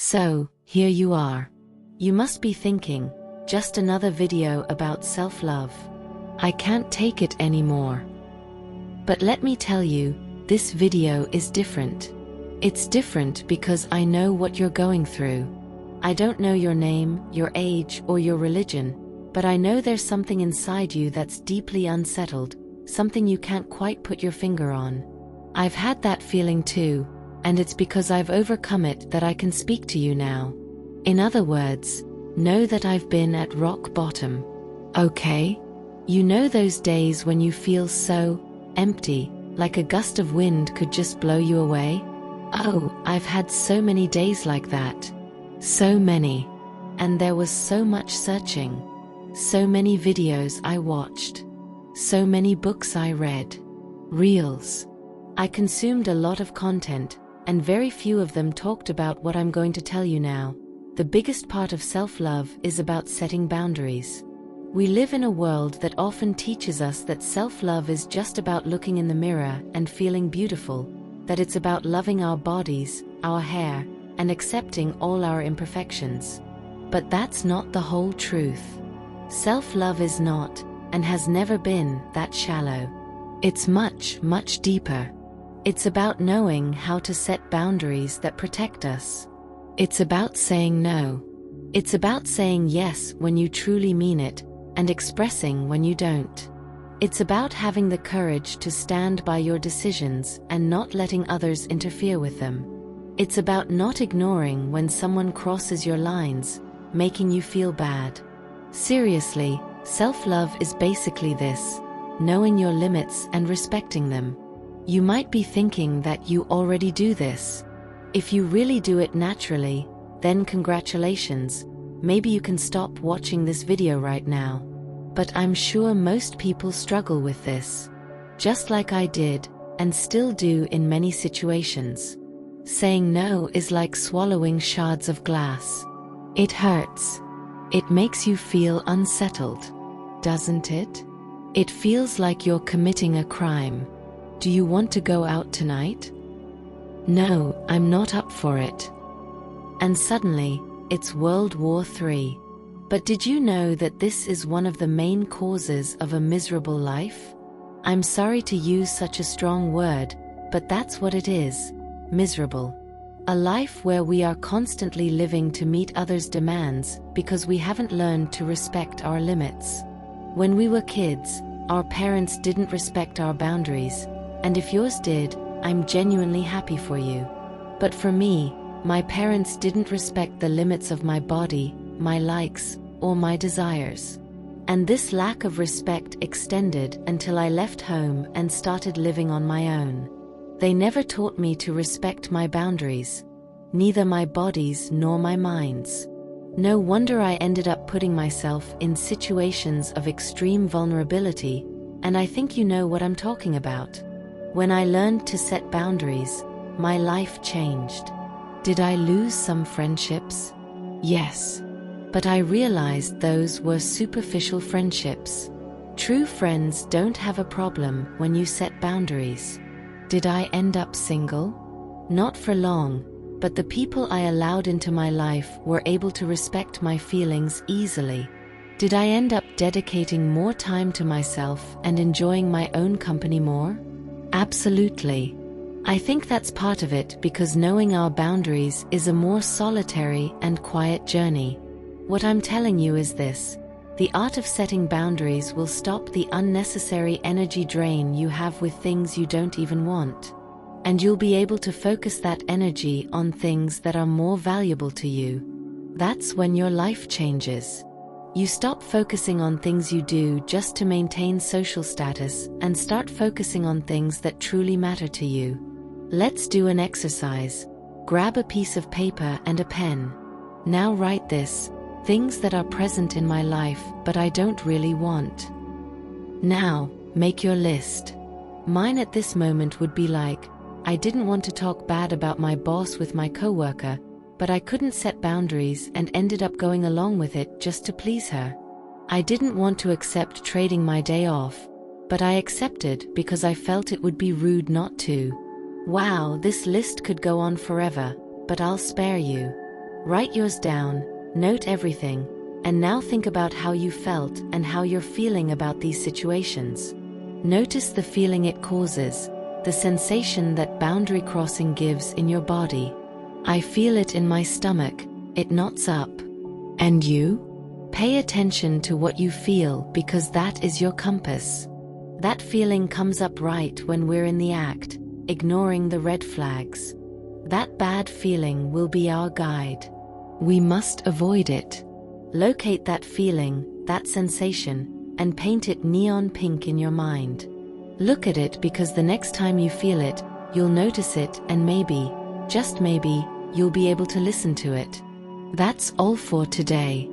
So, here you are. You must be thinking, just another video about self-love. I can't take it anymore. But let me tell you, this video is different. It's different because I know what you're going through. I don't know your name, your age, or your religion, but I know there's something inside you that's deeply unsettled, something you can't quite put your finger on. I've had that feeling too, and it's because I've overcome it that I can speak to you now. In other words, know that I've been at rock bottom. Okay? You know those days when you feel so empty, like a gust of wind could just blow you away? Oh, I've had so many days like that. So many. And there was so much searching. So many videos I watched. So many books I read. Reels. I consumed a lot of content, and very few of them talked about what I'm going to tell you now. The biggest part of self-love is about setting boundaries. We live in a world that often teaches us that self-love is just about looking in the mirror and feeling beautiful, that it's about loving our bodies, our hair, and accepting all our imperfections. But that's not the whole truth. Self-love is not, and has never been, that shallow. It's much, much deeper. It's about knowing how to set boundaries that protect us. It's about saying no. It's about saying yes when you truly mean it, and expressing when you don't. It's about having the courage to stand by your decisions and not letting others interfere with them. It's about not ignoring when someone crosses your lines, making you feel bad. Seriously, self-love is basically this: knowing your limits and respecting them. You might be thinking that you already do this. If you really do it naturally, then congratulations, maybe you can stop watching this video right now. But I'm sure most people struggle with this. Just like I did, and still do in many situations. Saying no is like swallowing shards of glass. It hurts. It makes you feel unsettled, doesn't it? It feels like you're committing a crime. Do you want to go out tonight? No, I'm not up for it. And suddenly, it's World War III. But did you know that this is one of the main causes of a miserable life? I'm sorry to use such a strong word, but that's what it is: miserable. A life where we are constantly living to meet others' demands because we haven't learned to respect our limits. When we were kids, our parents didn't respect our boundaries, and if yours did, I'm genuinely happy for you. But for me, my parents didn't respect the limits of my body, my likes, or my desires. And this lack of respect extended until I left home and started living on my own. They never taught me to respect my boundaries, neither my body's nor my mind's. No wonder I ended up putting myself in situations of extreme vulnerability, and I think you know what I'm talking about. When I learned to set boundaries, my life changed. Did I lose some friendships? Yes. But I realized those were superficial friendships. True friends don't have a problem when you set boundaries. Did I end up single? Not for long, but the people I allowed into my life were able to respect my feelings easily. Did I end up dedicating more time to myself and enjoying my own company more? Absolutely. I think that's part of it, because knowing our boundaries is a more solitary and quiet journey. What I'm telling you is this: the art of setting boundaries will stop the unnecessary energy drain you have with things you don't even want. And you'll be able to focus that energy on things that are more valuable to you. That's when your life changes. You stop focusing on things you do just to maintain social status and start focusing on things that truly matter to you. Let's do an exercise. Grab a piece of paper and a pen. Now write this: things that are present in my life but I don't really want. Now, make your list. Mine at this moment would be like, I didn't want to talk bad about my boss with my coworker, but I couldn't set boundaries and ended up going along with it just to please her. I didn't want to accept trading my day off, but I accepted because I felt it would be rude not to. Wow, this list could go on forever, but I'll spare you. Write yours down, note everything, and now think about how you felt and how you're feeling about these situations. Notice the feeling it causes, the sensation that boundary crossing gives in your body. I feel it in my stomach, it knots up. And you? Pay attention to what you feel because that is your compass. That feeling comes up right when we're in the act, ignoring the red flags. That bad feeling will be our guide. We must avoid it. Locate that feeling, that sensation, and paint it neon pink in your mind. Look at it because the next time you feel it, you'll notice it and maybe, just maybe, you'll be able to listen to it. That's all for today.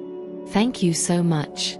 Thank you so much.